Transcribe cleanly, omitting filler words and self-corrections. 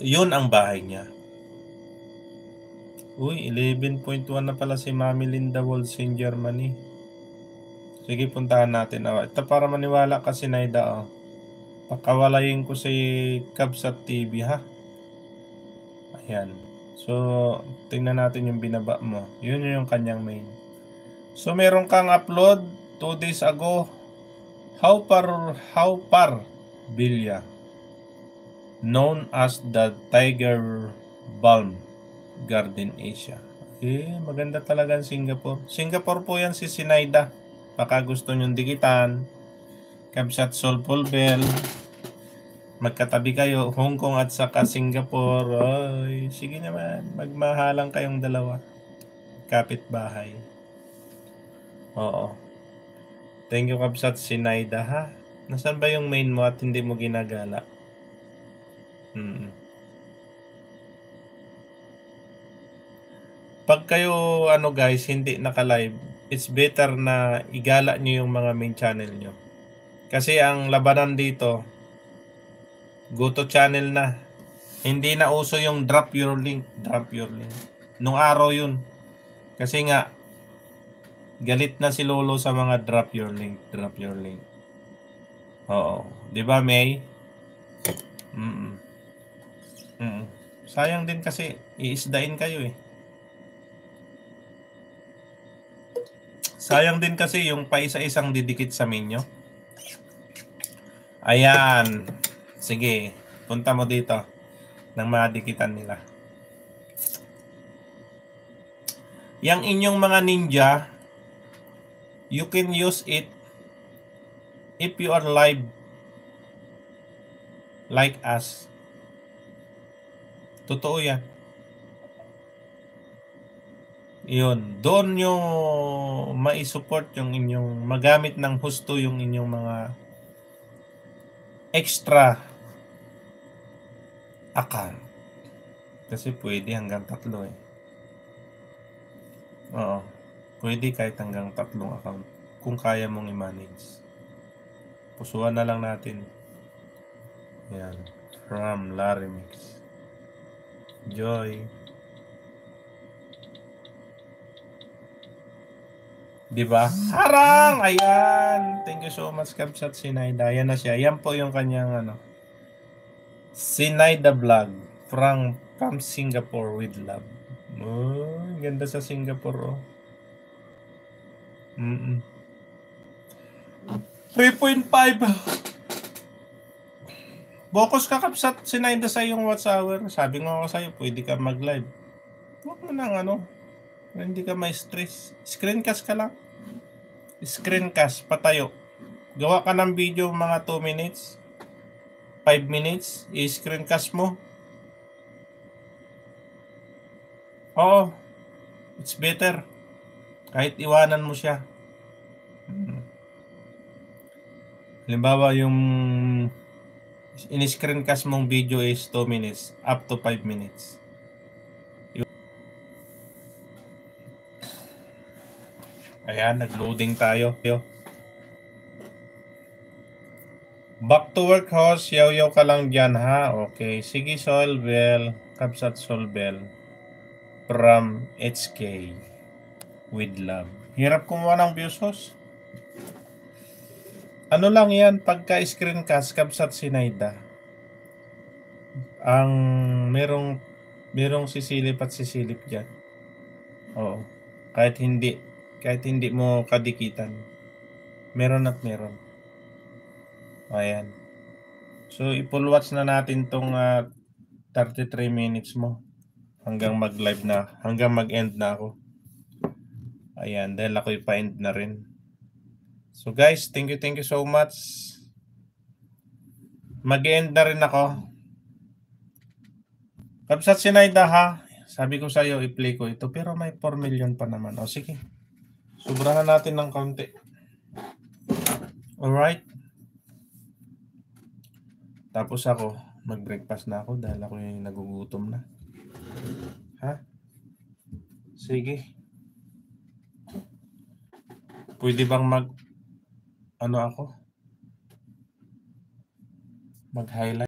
Yun ang bahay niya. Uy, 11.1 na pala si Mami Linda Walls in Germany. Sige, puntahan natin. Ito para maniwala ka si Naida. Pakawalayin ko si Kabsat TV, ha? Ayan. So, tingnan natin yung binaba mo. Yun yung kanyang main. So, meron kang upload 2 days ago. How par Bilya, known as the Tiger Balm Garden Asia. Maganda talaga ang Singapore. Singapore po yan si Sinaida. Baka gusto nyong dikitan. Kabsat Solpol Bell. Magkatabi kayo, Hong Kong at saka Singapore. Ay, sige naman, magmahalang kayong dalawa. Kapitbahay. Oo. Thank you, Kabsat Sinaida, ha? Nasaan ba yung main mo at hindi mo ginagala? Pag kayo, guys, hindi naka-live, it's better na igala nyo yung mga main channel nyo. Kasi ang labanan dito, go to channel na. Hindi na uso yung drop your link. Nung araw yun. Kasi nga, galit na si Lolo sa mga drop your link. Oo. Di ba, May? Sayang din kasi, iisdain kayo eh. Sayang din kasi yung paisa-isang didikit sa menu. Ayan. Sige, punta mo dito nang madikitan nila. Yang inyong mga ninja, you can use it if you are live like us. Totoo yan. Yun. Doon nyo mai-support yung inyong, magamit ng husto yung inyong mga extra account. Kasi pwede hanggang 3 eh. Oo. Pwede kahit hanggang 3 account. Kung kaya mong i-manage. Pusuan na lang natin. Yan. From Larimix. Joy. Diba? Harang! Ayan! Thank you so much, Kabsat Sinaida. Ayan na siya. Ayan po yung kanyang Sinaida Vlog from Singapore with love. Ganda sa Singapore, 3.5. Bokos ka, Kabsat Sinaida, sa yung watch hour. Sabi nga ako sa'yo, pwede ka mag-live. Huwag mo nang hindi ka may stress. Screencast ka lang. Screencast, patayo. Gawa ka ng video mga 2 minutes, 5 minutes, i-screencast mo. Oo, it's better. Kahit iwanan mo siya. Halimbawa, yung in-screencast mong video is 2 minutes, up to 5 minutes. Ayan, nag-loading tayo. Back to work, host. Yaw-yaw ka lang dyan, ha? Okay. Sige, Solbel. Kabsat Solbel. From HK. With love. Hirap kumuha ng views, host. Ano lang yan, pagka-screencast, Kabsat Sinaida. Ang merong sisilip at sisilip dyan. Oo. Kahit hindi mo kadikitan. Meron at meron. Ayan. So, i-full watch na natin tong 33 minutes mo hanggang mag-live na, hanggang mag-end na ako. Ayan, dahil ako ipa-end na rin. So guys, thank you so much. Mag-end na rin ako. Kabsat Sinaida, ha? Sabi ko sa'yo, i-play ko ito, pero may 4 million pa naman. O sige, sobrahan natin ng konti. Alright? Tapos ako, mag-breakfast na ako dahil ako yung nagugutom na. Ha? Sige. Pwede bang mag-highlight?